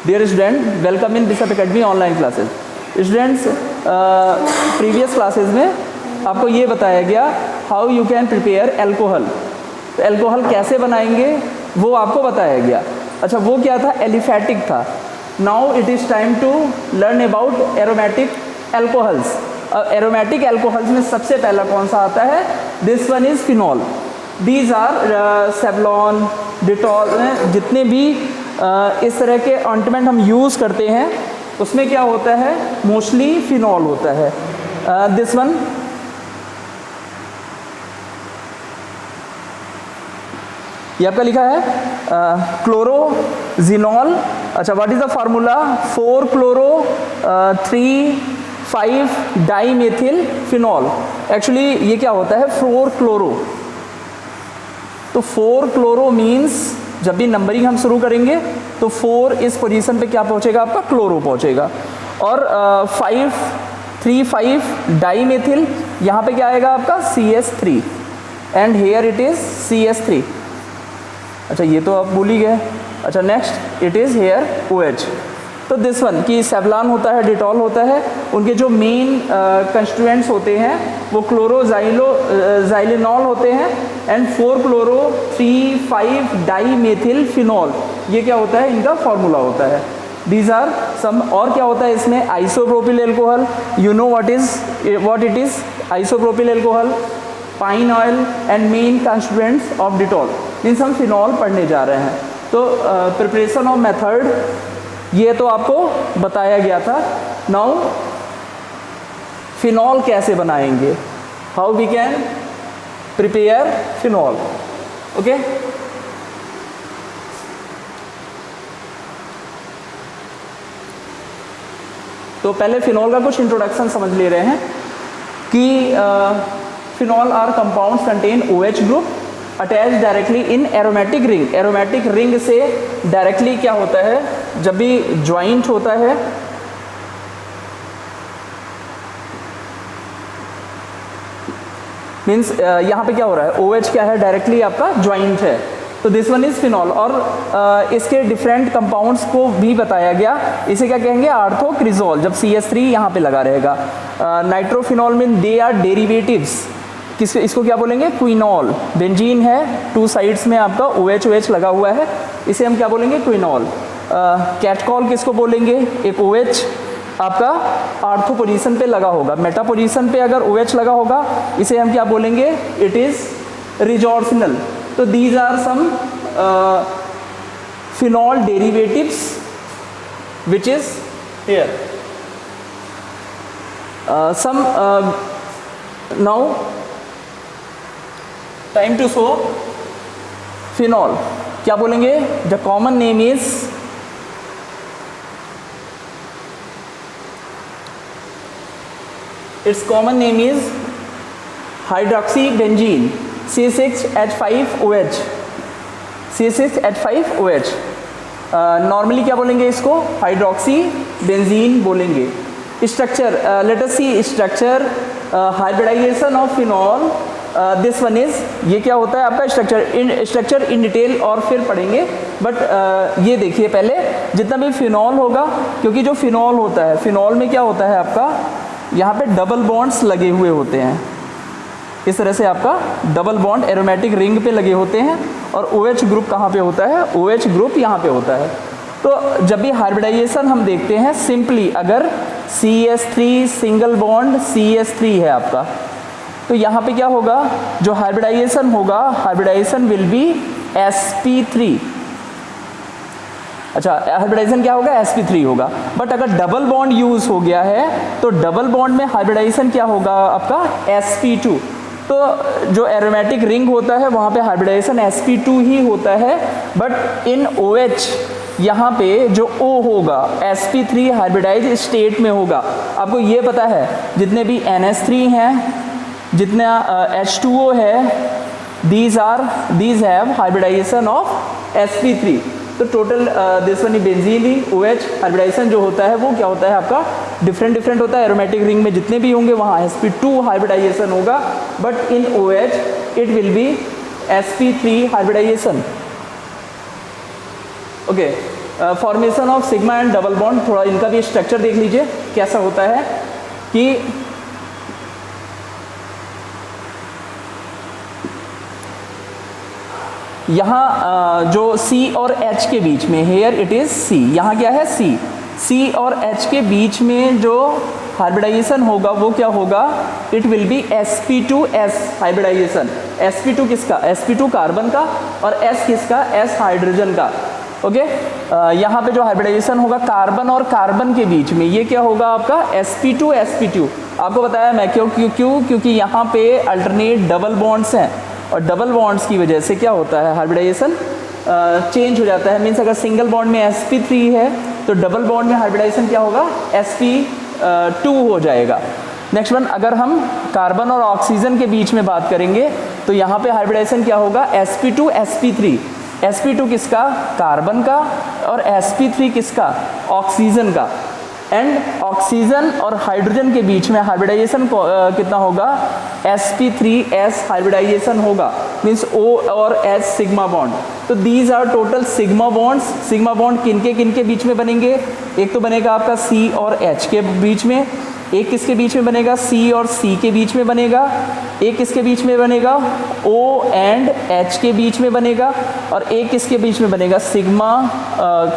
Dear student, welcome in Bishop academy online classes. Students, previous classes में आपको ये बताया गया how you can prepare alcohol. तो एल्कोहल कैसे बनाएंगे वो आपको बताया गया। अच्छा, वो क्या था? एलिफैटिक था। Now it is time to learn about aromatic alcohols. Aromatic alcohols में सबसे पहला कौन सा आता है? This one is phenol. These are Savlon, Dettol, जितने भी इस तरह के ऑइंटमेंट हम यूज़ करते हैं उसमें क्या होता है? मोस्टली फिनॉल होता है। दिस वन, ये आपका लिखा है क्लोरोजिनॉल। अच्छा, what is the formula? 4 chloro 3 5 dimethyl phenol. Actually ये क्या होता है? 4 क्लोरो। तो 4 क्लोरो मीन्स जब भी नंबरिंग हम शुरू करेंगे तो 4 इस पोजीशन पे क्या पहुंचेगा? आपका क्लोरो पहुंचेगा। और 5 डाईमेथिल, यहाँ पे क्या आएगा आपका? CS3 and here it is CS3। अच्छा, ये तो आप भूल ही गए। अच्छा, next it is here OH। तो दिस वन की सेवलान होता है, डिटॉल होता है, उनके जो मेन कंस्टिट्यूएंट्स होते हैं वो क्लोरोजाइलिनॉल होते हैं एंड 4 क्लोरो 3 5 डाईमेथिल फिनॉल। ये क्या होता है? इनका फॉर्मूला होता है। These are some. और क्या होता है इसमें? Isopropyl alcohol. You know what it is isopropyl alcohol, pine oil and main constituents of Dettol. Means हम फिनॉल पढ़ने जा रहे हैं। तो प्रिपरेशन ऑफ मेथड ये तो आपको बताया गया था। नाउ फिनॉल कैसे बनाएंगे? How we can prepare phenol. Okay, तो पहले फिनॉल का कुछ इंट्रोडक्शन समझ ले रहे हैं कि phenol are compounds contain OH group attach directly in aromatic ring. Aromatic ring से डायरेक्टली क्या होता है? जब भी ज्वाइंट होता है मीन्स यहाँ पे क्या हो रहा है? OH क्या है? डायरेक्टली आपका ज्वाइंट है। तो दिस वन इज फिनॉल। और इसके डिफरेंट कंपाउंड्स को भी बताया गया। इसे क्या कहेंगे? आर्थोक्रिजोल, जब CS3 यहाँ पे लगा रहेगा। Nitrophenol mean they are derivatives. इसको क्या बोलेंगे? क्विनॉल। बेंजीन है, 2 साइड्स में आपका OH लगा हुआ है, इसे हम क्या बोलेंगे? क्विनॉल। कैटकॉल किसको बोलेंगे? एक OH आपका आर्थो पोजीशन पे लगा होगा। मेटा पोजीशन पे अगर OH लगा होगा इसे हम क्या बोलेंगे? It is resorcinol. तो these are some phenol derivatives which is here some. Now time to show phenol. क्या बोलेंगे? The common name is its common name is hydroxy benzene, C6H5OH। C6H5OH। Normally क्या बोलेंगे इसको? हाइड्रोक्सी बेंजीन बोलेंगे। Structure, let us see structure hybridisation of phenol. This one is, ये क्या होता है आपका? स्ट्रक्चर इन डिटेल और फिर पढ़ेंगे। बट ये देखिए पहले, जितना भी फिनॉल होगा, क्योंकि जो फिनॉल होता है, फिनॉल में क्या होता है आपका? यहाँ पे डबल बॉन्ड्स लगे हुए होते हैं। इस तरह से आपका डबल बॉन्ड एरोमेटिक रिंग पे लगे होते हैं। और OH ग्रुप कहाँ पे होता है? OH ग्रुप यहाँ पे होता है। तो जब भी हाइब्रिडाइजेशन हम देखते हैं, सिंपली अगर CS3 सिंगल बॉन्ड CS3 है आपका, तो यहाँ पे क्या होगा? जो हाइब्रिडाइजेशन होगा, हाइब्रिडाइजेशन विल बी sp3। अच्छा, हाइब्रिडाइजेशन क्या होगा? sp3 होगा। बट अगर डबल बॉन्ड यूज हो गया है तो डबल बॉन्ड में हाइब्रिडाइजेशन क्या होगा आपका? sp2। तो जो एरोमेटिक रिंग होता है वहाँ पे हाइब्रिडाइजेशन sp2 ही होता है। बट इन OH यहाँ पे जो O होगा sp3 हाइब्रिडाइज स्टेट में होगा। आपको ये पता है जितने भी NH3 हैं, जितना H2O है, these have hybridization of sp3। तो total this one benzene OH hybridization जो होता है वो क्या होता है आपका? डिफरेंट होता है। एरोमेटिक रिंग में जितने भी होंगे वहाँ sp2 हाइब्रिडाइजेशन होगा। But in OH it will be sp3 hybridization. Okay, formation of sigma and double bond, थोड़ा इनका भी स्ट्रक्चर देख लीजिए कैसा होता है कि यहाँ जो C और H के बीच में, हेयर इट इज C, यहाँ क्या है C और H के बीच में जो हाइब्रिडाइजेशन होगा वो क्या होगा, it will B sp2s hybridisation. sp2 किसका, sp2 कार्बन का, और s किसका, s हाइड्रोजन का। ओके, यहाँ पे जो हाइब्रिडाइजेशन होगा कार्बन और कार्बन के बीच में, ये क्या होगा आपका sp2 आपको बताया मैं क्योंकि यहाँ पे अल्टरनेट डबल बॉन्ड्स हैं, और डबल बॉन्ड्स की वजह से क्या होता है, हाइब्रिडाइजेशन चेंज हो जाता है। मीन्स अगर सिंगल बॉन्ड में sp3 है तो डबल बॉन्ड में हाइब्रिडाइजेशन क्या होगा, sp2 हो जाएगा। नेक्स्ट वन, अगर हम कार्बन और ऑक्सीजन के बीच में बात करेंगे तो यहाँ पे हाइब्रिडाइजेशन क्या होगा, sp2 sp3। sp2 किसका, कार्बन का, और sp3 किसका, ऑक्सीजन का। एंड ऑक्सीजन और हाइड्रोजन के बीच में हाइब्रिडाइजेशन कितना होगा, sp3s हाइब्रिडाइजेशन होगा, मीन्स O और H सिग्मा बॉन्ड। तो these are total sigma bonds. Sigma bond किनके बीच में बनेंगे, एक तो बनेगा आपका C और H के बीच में, एक किसके बीच में बनेगा, C और C के बीच में बनेगा, एक किसके बीच में बनेगा, O एंड H के बीच में बनेगा, और एक किसके बीच में बनेगा, सिग्मा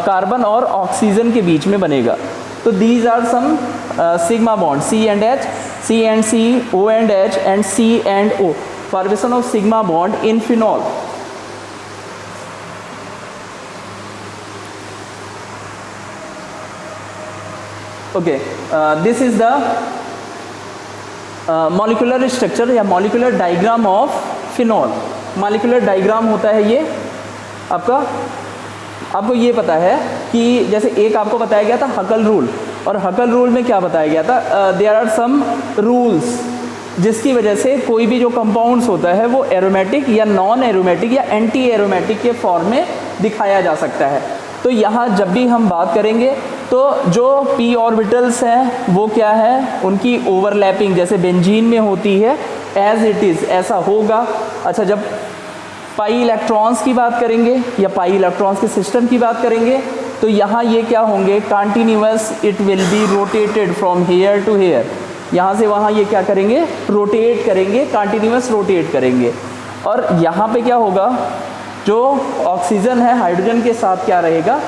कार्बन और ऑक्सीजन के बीच में बनेगा। तो these are some sigma bond, C and H, C and C, O and H, and C and O. Formation of sigma bond in phenol. Okay, this is the molecular structure या molecular diagram of phenol. Molecular diagram होता है ये आपका, आपको ये पता है कि जैसे एक आपको बताया गया था हकल रूल, और हकल रूल में क्या बताया गया था, देयर आर सम रूल्स जिसकी वजह से कोई भी जो कंपाउंड्स होता है वो एरोमेटिक या नॉन एरोमेटिक या एंटी एरोमेटिक के फॉर्म में दिखाया जा सकता है। तो यहाँ जब भी हम बात करेंगे तो जो p ऑर्बिटल्स हैं वो क्या है, उनकी ओवरलैपिंग जैसे बेंजीन में होती है, एज इट इज़ ऐसा होगा। अच्छा, जब पाई इलेक्ट्रॉन्स की बात करेंगे या पाई इलेक्ट्रॉन्स के सिस्टम की बात करेंगे तो यहाँ ये क्या होंगे, continuous, it will be rotated from here to here, यहाँ से वहाँ ये क्या करेंगे, रोटेट करेंगे, कंटिन्यूअस रोटेट करेंगे। और यहाँ पे क्या होगा, जो ऑक्सीजन है हाइड्रोजन के साथ क्या रहेगा,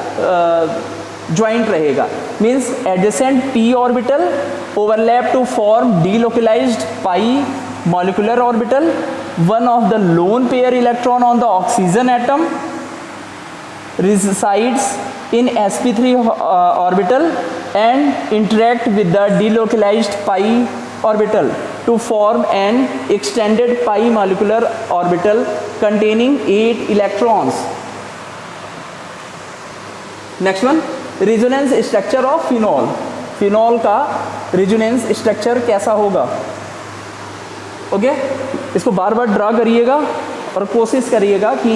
ज्वाइंट रहेगा, means adjacent p orbital overlap to form delocalized pi molecular orbital, one of the lone pair electron on the oxygen atom resides in sp3 orbital and interact with the delocalized pi orbital to form an extended pi molecular orbital containing 8 electrons. Next one, resonance structure of phenol. phenol का resonance structure कैसा होगा, okay इसको बार बार draw करिएगा और कोशिश करिएगा कि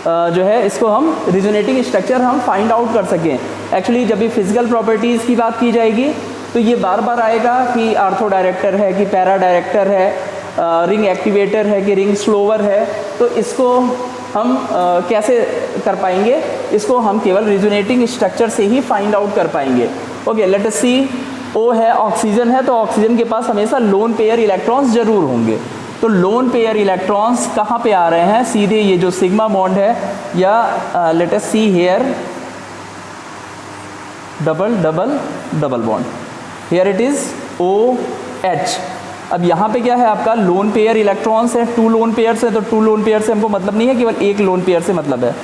जो है इसको हम रिजोनेटिंग स्ट्रक्चर हम फाइंड आउट कर सकें। एक्चुअली जब भी फिजिकल प्रॉपर्टीज़ की बात की जाएगी तो ये बार बार आएगा कि आर्थो डायरेक्टर है कि पैरा डायरेक्टर है, रिंग एक्टिवेटर है कि रिंग स्लोवर है। तो इसको हम कैसे कर पाएंगे, इसको हम केवल रिजोनेटिंग स्ट्रक्चर से ही फाइंड आउट कर पाएंगे। ओके, लेट अस सी, O है, ऑक्सीजन है, तो ऑक्सीजन के पास हमेशा लोन पेयर इलेक्ट्रॉन्स जरूर होंगे। तो लोन पेयर इलेक्ट्रॉन्स कहाँ पे आ रहे हैं, सीधे ये जो सिग्मा बॉन्ड है, या late us see here double double double bond, here it is OH। अब यहाँ पे क्या है आपका, लोन पेयर इलेक्ट्रॉन्स है, 2 लोन पेयर है, तो 2 लोन पेयर से हमको मतलब नहीं है, केवल एक लोन पेयर से मतलब है।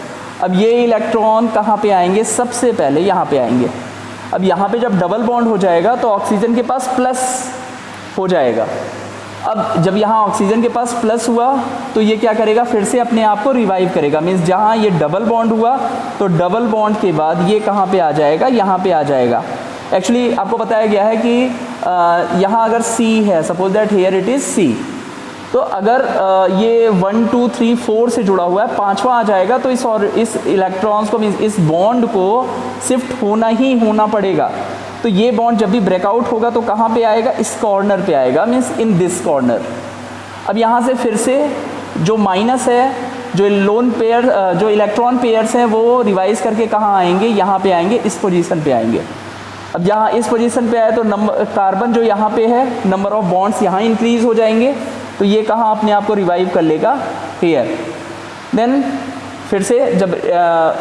अब ये इलेक्ट्रॉन कहाँ पे आएंगे, सबसे पहले यहाँ पे आएंगे। अब यहाँ पे जब डबल बॉन्ड हो जाएगा तो ऑक्सीजन के पास प्लस हो जाएगा। अब जब यहाँ ऑक्सीजन के पास प्लस हुआ तो ये क्या करेगा, फिर से अपने आप को रिवाइव करेगा। मीन्स जहाँ ये डबल बॉन्ड हुआ तो डबल बॉन्ड के बाद ये कहाँ पे आ जाएगा, यहाँ पे आ जाएगा। एक्चुअली आपको बताया गया है कि यहाँ अगर C है, suppose that here it is C, तो अगर ये 1 2 3 4 से जुड़ा हुआ है, 5वां आ जाएगा तो इस इलेक्ट्रॉन्स को, मीन्स इस बॉन्ड को शिफ्ट होना ही होना पड़ेगा। तो ये बॉन्ड जब भी ब्रेकआउट होगा तो कहाँ पे आएगा, इस कॉर्नर पे आएगा, मीन्स इन दिस कॉर्नर। अब यहाँ से फिर से जो माइनस है जो लोन पेयर जो इलेक्ट्रॉन पेयर्स हैं वो रिवाइज करके कहाँ आएंगे, यहाँ पे आएंगे, इस पोजीशन पे आएंगे। अब यहाँ इस पोजीशन पे आए तो नंबर कार्बन जो यहाँ पे है, नंबर ऑफ बॉन्ड्स यहाँ इंक्रीज हो जाएंगे, तो ये कहाँ अपने आप को रिवाइव कर लेगा, हेयर। देन फिर से जब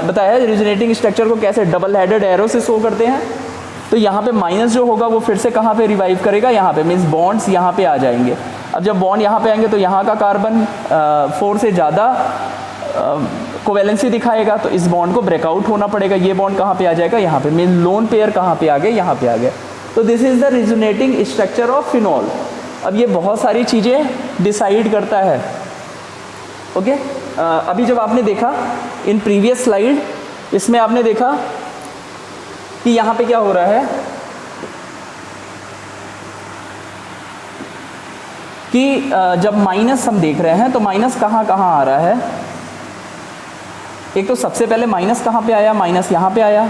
बताया रिजोनेटिंग स्ट्रक्चर को कैसे डबल हेडेड एरो से शो करते हैं, तो यहाँ पे माइनस जो होगा वो फिर से कहाँ पे रिवाइव करेगा, यहाँ पे, मीन्स बॉन्ड्स यहाँ पे आ जाएंगे। अब जब बॉन्ड यहाँ पे आएंगे तो यहाँ का कार्बन 4 से ज़्यादा कोवेलेंसी दिखाएगा, तो इस बॉन्ड को ब्रेकआउट होना पड़ेगा। ये बॉन्ड कहाँ पे आ जाएगा, यहाँ पे, मीन्स लोन पेयर कहाँ पे आ गए, यहाँ पे आ गए। तो this is the resonating structure of phenol. अब ये बहुत सारी चीज़ें डिसाइड करता है। ओके, अभी जब आपने देखा इन प्रीवियस स्लाइड, इसमें आपने देखा कि यहाँ पे क्या हो रहा है कि जब माइनस हम देख रहे हैं तो माइनस कहाँ कहाँ आ रहा है। एक तो सबसे पहले माइनस कहाँ पे आया, माइनस यहाँ पे आया।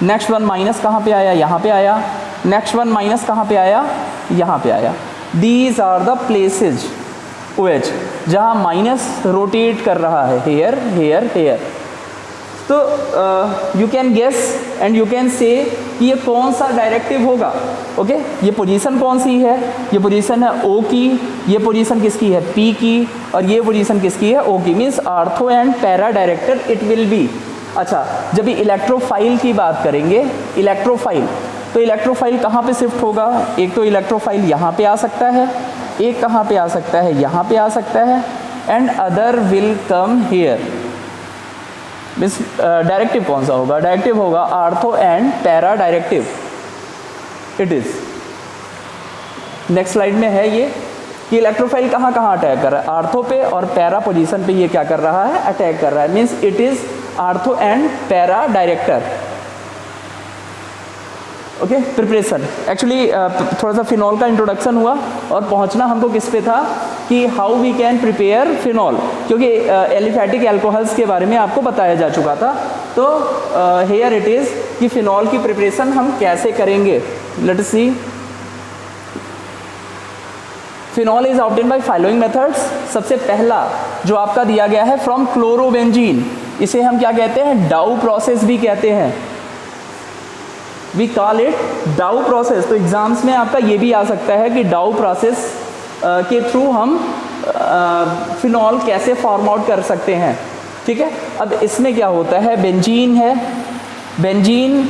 नेक्स्ट वन माइनस कहाँ पे आया, यहाँ पे आया। नेक्स्ट वन माइनस कहाँ पे आया, यहाँ पे आया। These are the places OH जहाँ माइनस रोटेट कर रहा है, हेयर हेयर हेयर। तो you can guess and you can say कि ये कौन सा डायरेक्टिव होगा। ओके, ये पोजीशन कौन सी है, ये पोजीशन है O की, ये पोजीशन किसकी है, P की, और ये पोजीशन किसकी है, O की। Means ortho and para director it will B. अच्छा, जब भी इलेक्ट्रोफाइल की बात करेंगे, इलेक्ट्रोफाइल, तो इलेक्ट्रोफाइल कहाँ पे शिफ्ट होगा। एक तो इलेक्ट्रोफाइल यहाँ पे आ सकता है, एक कहाँ पे आ सकता है, यहाँ पे आ सकता है, and other will come here. Means directive कौन सा होगा, डायरेक्टिव होगा ortho and para directive it is. Next slide में है ये कि इलेक्ट्रोफाइल कहाँ कहाँ अटैक कर रहा है, आर्थो पे और पैरा पोजीशन पे ये क्या कर रहा है, अटैक कर रहा है। Means it is ortho and para director. Okay, preparation actually थोड़ा सा फिनॉल का इंट्रोडक्शन हुआ और पहुंचना हमको किस पे था कि how we can prepare phenol, क्योंकि एलिफैटिक एल्कोहल्स के बारे में आपको बताया जा चुका था। तो हेयर इट इज़ कि फिनॉल की प्रिपरेशन हम कैसे करेंगे। Let's see, phenol is obtain by following methods. सबसे पहला जो आपका दिया गया है फ्रॉम क्लोरोबेंजीन, इसे हम क्या कहते हैं, डाउ प्रोसेस भी कहते हैं। We call it Dow process. तो एग्जाम्स में आपका ये भी आ सकता है कि डाउ प्रोसेस के थ्रू हम फिनॉल कैसे फॉर्म आउट कर सकते हैं। ठीक है, अब इसमें क्या होता है, बेंजीन है, बेंजीन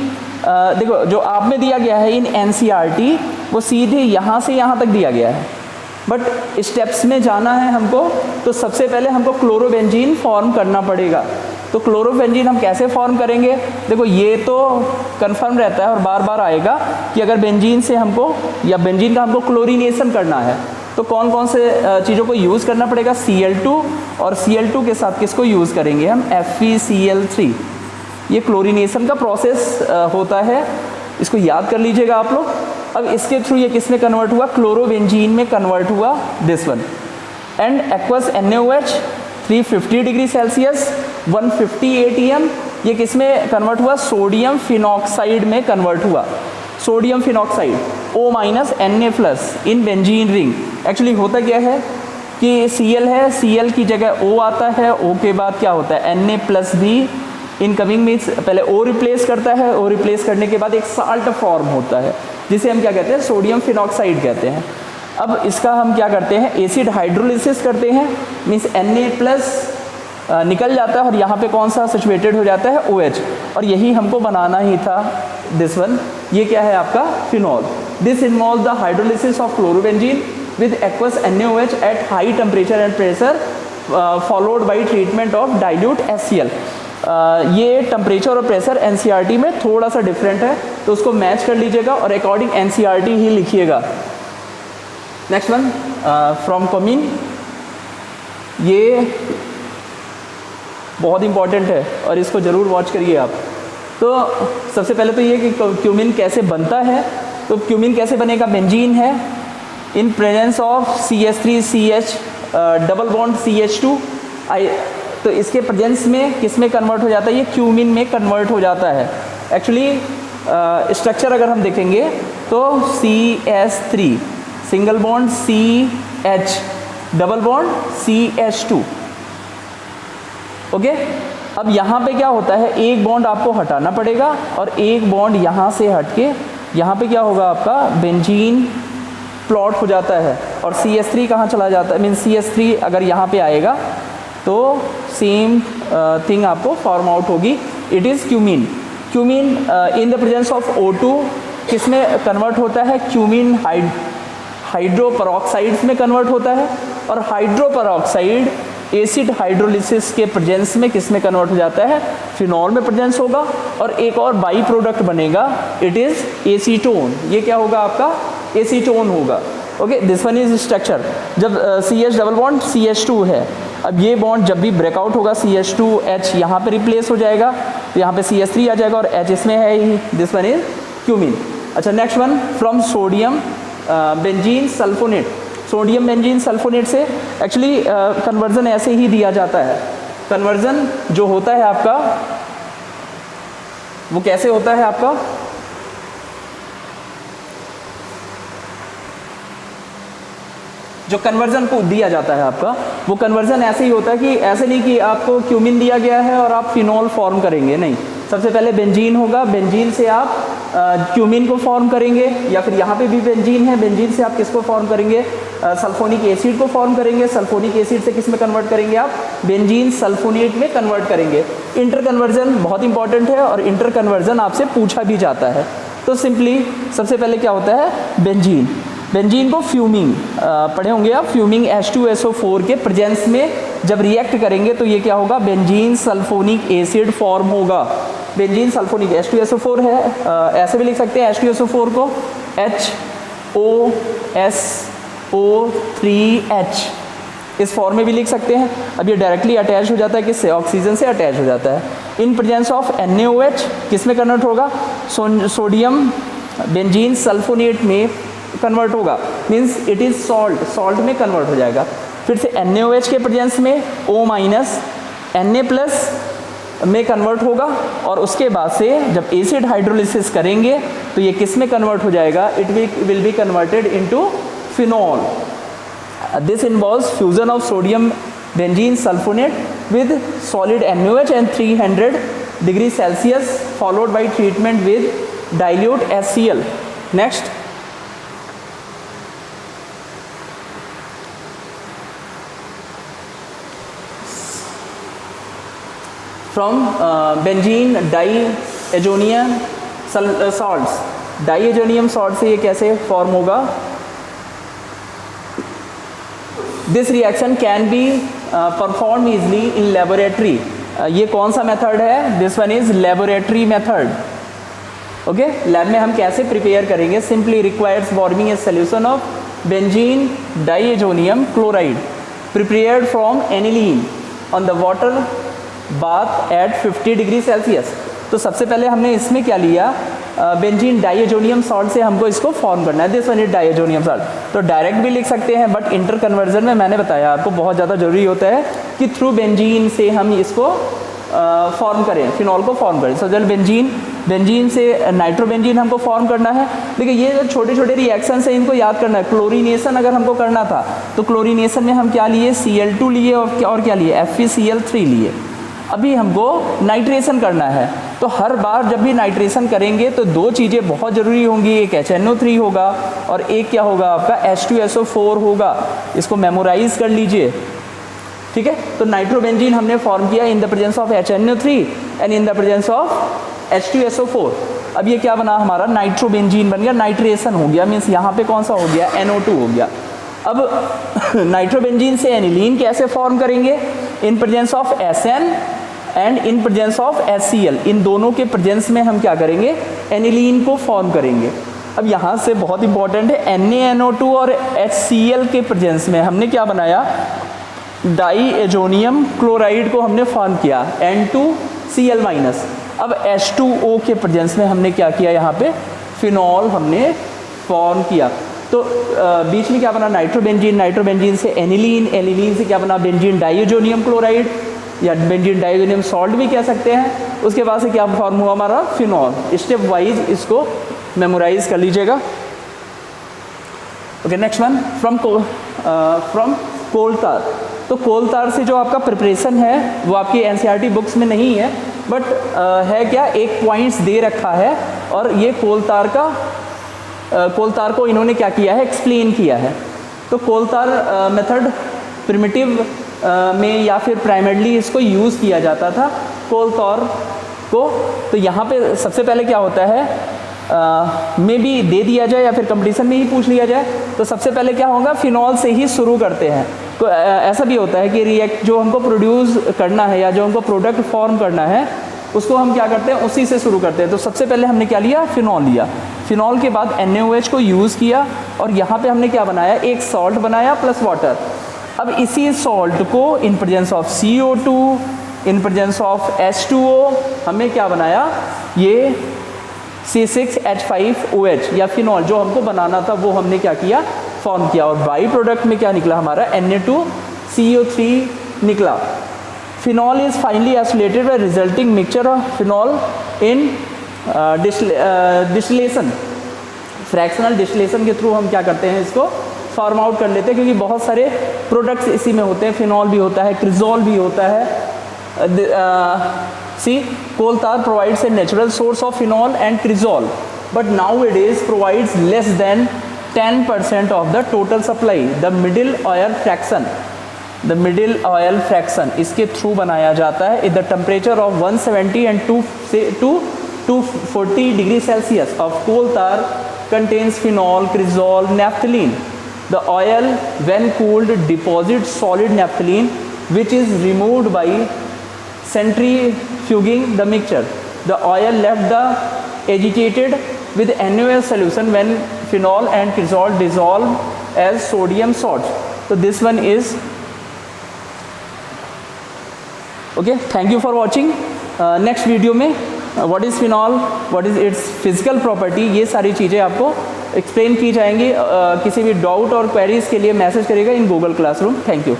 देखो जो आप में दिया गया है इन NCERT वो सीधे यहाँ से यहाँ तक दिया गया है, बट स्टेप्स में जाना है हमको तो सबसे पहले हमको क्लोरोबेंजीन फॉर्म करना पड़ेगा। तो क्लोरोबेंजीन हम कैसे फॉर्म करेंगे, देखो ये तो कंफर्म रहता है और बार बार आएगा कि अगर बेंजीन से हमको या बेंजीन का हमको क्लोरीनेशन करना है तो कौन कौन से चीज़ों को यूज़ करना पड़ेगा, Cl2, और Cl2 के साथ किसको यूज़ करेंगे हम, FeCl3। ये क्लोरीनेशन का प्रोसेस होता है, इसको याद कर लीजिएगा आप लोग। अब इसके थ्रू ये किस में कन्वर्ट हुआ, क्लोरोबेंजीन में कन्वर्ट हुआ, this one. And aqueous NaOH 350 degree Celsius 150 ATM, ये किस में कन्वर्ट हुआ, सोडियम फिनॉक्साइड में कन्वर्ट हुआ। Sodium phenoxide O- Na+ in benzene ring. Actually होता क्या है कि Cl है, Cl की जगह O आता है, O के बाद क्या होता है, Na+ भी इनकमिंग मीन्स पहले O रिप्लेस करता है, O रिप्लेस करने के बाद एक साल्ट फॉर्म होता है जिसे हम क्या कहते हैं, सोडियम फिनॉक्साइड कहते हैं। अब इसका हम क्या करते हैं, एसिड हाइड्रोलिसिस करते हैं, मीन्स Na+ निकल जाता है और यहाँ पे कौन सा सिचुएटेड हो जाता है, OH, और यही हमको बनाना ही था, दिस वन। ये क्या है आपका phenol. This involve the hydrolysis of chlorobenzene with aqueous NaOH at high temperature and pressure followed by treatment of dilute HCl। ये टेम्परेचर और प्रेशर NCERT में थोड़ा सा डिफरेंट है तो उसको मैच कर लीजिएगा और अकॉर्डिंग NCERT ही लिखिएगा। नेक्स्ट वन फ्रॉम कमीन, ये बहुत इंपॉर्टेंट है और इसको ज़रूर वॉच करिए आप। तो सबसे पहले तो ये कि क्यूमिन कैसे बनता है, तो क्यूमिन कैसे बनेगा, बेंजीन है in presence of CH3CH double bond CH2, तो इसके प्रेजेंस में किस में कन्वर्ट हो जाता है, ये क्यूमिन में कन्वर्ट हो जाता है। एक्चुअली स्ट्रक्चर अगर हम देखेंगे तो CH3 single bond CH double bond CH2, okay. अब यहाँ पे क्या होता है, एक बॉन्ड आपको हटाना पड़ेगा और एक बॉन्ड यहाँ से हट के यहाँ पे क्या होगा, आपका बेंजीन प्लॉट हो जाता है और CH3 कहाँ चला जाता है, मीन CH3 अगर यहाँ पे आएगा तो सेम थिंग आपको फॉर्म आउट होगी, it is cumene. Cumene in the presence of O2 किस में कन्वर्ट होता है, क्यूमीन हाइड्रोपरऑक्साइड्स में कन्वर्ट होता है और हाइड्रोपरऑक्साइड एसिड हाइड्रोलिसिस के प्रेजेंस में किस में कन्वर्ट हो जाता है, फिनॉल में प्रेजेंस होगा और एक और बाई प्रोडक्ट बनेगा, इट इज़ एसीटोन। ये क्या होगा, आपका एसीटोन होगा। Okay, this one is structure. जब CH डबल बॉन्ड CH2 है, अब ये बॉन्ड जब भी ब्रेकआउट होगा CH2H यहाँ पे रिप्लेस हो जाएगा, तो यहाँ पे CH3 आ जाएगा और H इसमें है ही, दिस वन इज क्यूमीन। अच्छा, next one from sodium benzene sulfonate. Sodium benzene sulfonate से एक्चुअली कन्वर्जन ऐसे ही दिया जाता है। कन्वर्जन जो होता है आपका वो कैसे होता है, आपका जो कन्वर्जन को दिया जाता है आपका, वो कन्वर्जन ऐसे ही होता है कि ऐसे नहीं कि आपको क्यूमिन दिया गया है और आप फिनॉल फॉर्म करेंगे, नहीं। सबसे पहले बेंजीन होगा, बेंजीन से आप क्यूमिन को फॉर्म करेंगे, या फिर यहाँ पे भी बेंजीन है, बेंजीन से आप किसको फॉर्म करेंगे, सल्फोनिक एसिड को फॉर्म करेंगे। सल्फोनिक एसिड से किस में कन्वर्ट करेंगे, आप बेंजीन सल्फोनेट में कन्वर्ट करेंगे। इंटर कन्वर्जन बहुत इंपॉर्टेंट है और इंटर कन्वर्जन आपसे पूछा भी जाता है। तो सिंपली सबसे पहले क्या होता है, बेंजीन। बेंजीन को फ्यूमिंग पढ़े होंगे आप, फ्यूमिंग H2SO4 के प्रेजेंस में जब रिएक्ट करेंगे तो ये क्या होगा, बेंजीन सल्फोनिक एसिड फॉर्म होगा। बेंजीन सल्फोनिक H2SO4 है, ऐसे भी लिख सकते हैं H2SO4 को HOSO3H इस फॉर्म में भी लिख सकते हैं। अब ये डायरेक्टली अटैच हो जाता है किससे, ऑक्सीजन से अटैच हो जाता है। इन प्रेजेंस ऑफ NaOH किस में कन्वर्ट होगा, सोडियम बेंजीन सल्फोनेट में कन्वर्ट होगा, means it is salt, salt में कन्वर्ट हो जाएगा। फिर से NaOH के प्रेजेंस में O- Na+ में कन्वर्ट होगा और उसके बाद से जब एसिड हाइड्रोलिसिस करेंगे तो ये किस में कन्वर्ट हो जाएगा, it will be converted into phenol. This involves fusion of sodium benzene sulphonate with solid NaOH and 300 degree Celsius followed by treatment with dilute HCl। Next, from benzene diazonium salts. Diazonium salt से ये कैसे form होगा, this reaction can be perform easily in laboratory. ये कौन सा method है, this one is laboratory method. Okay, lab में हम कैसे प्रिपेयर करेंगे, simply requires warming A solution of benzene diazonium chloride prepared from aniline on the water bath at 50 degree Celsius. तो सबसे पहले हमने इसमें क्या लिया, बेंजीन डाईएजोनियम सॉल्ट से हमको इसको फॉर्म करना है, this one is diazonium salt. तो डायरेक्ट भी लिख सकते हैं, बट इंटर कन्वर्जन में मैंने बताया आपको बहुत ज़्यादा जरूरी होता है कि थ्रू बेंजीन से हम इसको फॉर्म करें, फिनॉल को फॉर्म करें। सो जल बेंजीन से नाइट्रोबेंजीन हमको फॉर्म करना है। देखिए ये जो छोटे छोटे रिएक्शन है इनको याद करना है। क्लोरीनेशन अगर हमको करना था तो क्लोरीनेशन में हम क्या लिए, Cl2 लिए और क्या लिए, FeCl3 लिए। अभी हमको नाइट्रेशन करना है, तो हर बार जब भी नाइट्रेशन करेंगे तो दो चीज़ें बहुत ज़रूरी होंगी, एक HNO3 होगा और एक क्या होगा आपका H2SO4 होगा। इसको मेमोराइज कर लीजिए, ठीक है। तो नाइट्रोबेंजीन हमने फॉर्म किया in the presence of HNO3 and in the presence of H2SO4। अब ये क्या बना हमारा, नाइट्रोबेंजीन बन गया, नाइट्रेशन हो गया, मीन्स यहाँ पे कौन सा हो गया, NO2 हो गया। अब नाइट्रोबेंजीन से एनिलीन कैसे फॉर्म करेंगे, in presence of SN and in presence of HCl। इन दोनों के प्रेजेंस में हम क्या करेंगे, एनिलीन को फॉर्म करेंगे। अब यहाँ से बहुत इंपॉर्टेंट है, NaNO2 और HCl के प्रेजेंस में हमने क्या बनाया, डाईएजोनियम क्लोराइड को हमने फॉर्म किया, N2Cl-। अब H2O के प्रेजेंस में हमने क्या किया, यहाँ पे फिनॉल हमने फॉर्म किया। तो बीच में क्या बना, नाइट्रोबेंजीन, नाइट्रोबेंजीन से एनिलीन, एनिलीन से क्या बना, बेंजीन डाईएजोनियम क्लोराइड या बेंजीन डाईएजोनियम सॉल्ट भी कह सकते हैं। उसके बाद से क्या फॉर्म हुआ हमारा, फिनॉल। स्टेप वाइज इसको मेमोराइज कर लीजिएगा। Okay, next one from coal tar। तो कोल तार से जो आपका प्रिपरेशन है वो आपकी एनसीईआरटी बुक्स में नहीं है, बट है क्या, एक पॉइंट्स दे रखा है और ये कोल तार को इन्होंने क्या किया है, एक्सप्लेन किया है। तो कोल तार मेथड प्रिमिटिव में या फिर प्राइमरली इसको यूज़ किया जाता था कोल तार को। तो यहाँ पे सबसे पहले क्या होता है, मे बी दे दिया जाए या फिर कंपटीशन में ही पूछ लिया जाए, तो सबसे पहले क्या होगा, फिनॉल से ही शुरू करते हैं। तो ऐसा भी होता है कि रिएक्ट जो हमको प्रोड्यूस करना है या जो हमको प्रोडक्ट फॉर्म करना है उसको हम क्या करते हैं, उसी से शुरू करते हैं। तो सबसे पहले हमने क्या लिया, फिनॉल लिया। फिनॉल के बाद NaOH को यूज़ किया और यहाँ पे हमने क्या बनाया, एक सॉल्ट बनाया प्लस वाटर। अब इसी सॉल्ट को in presence of CO2, in presence of H2O हमने क्या बनाया, ये C6H5OH या फिनॉल जो हमको बनाना था वो हमने क्या किया, फॉर्म किया। और बाई प्रोडक्ट में क्या निकला हमारा, Na2CO3 निकला। Phenol is finally isolated by resulting mixture of phenol in distillation. Fractional distillation के थ्रू हम क्या करते हैं, इसको फॉर्म आउट कर लेते हैं, क्योंकि बहुत सारे प्रोडक्ट्स इसी में होते हैं। फिनॉल भी होता है, क्रिजोल भी होता है। See coal tar provides a natural source of phenol and cresol, but nowadays provides less than 10% of the total supply. The middle oil fraction इसके थ्रू बनाया जाता है at the temperature of 170 and 240 degree Celsius of coal tar contains phenol, cresol, naphthalene. The oil when cooled deposits solid naphthalene which is removed by centrifuging the mixture. The oil left the agitated with NaOH solution when phenol and cresol dissolve as sodium salts. So this one is okay. Thank you for watching. Next video में what is phenol, what is its physical property, ये सारी चीज़ें आपको explain की जाएंगी। किसी भी doubt और क्वेरीज के लिए मैसेज करिएगा in Google classroom. Thank you.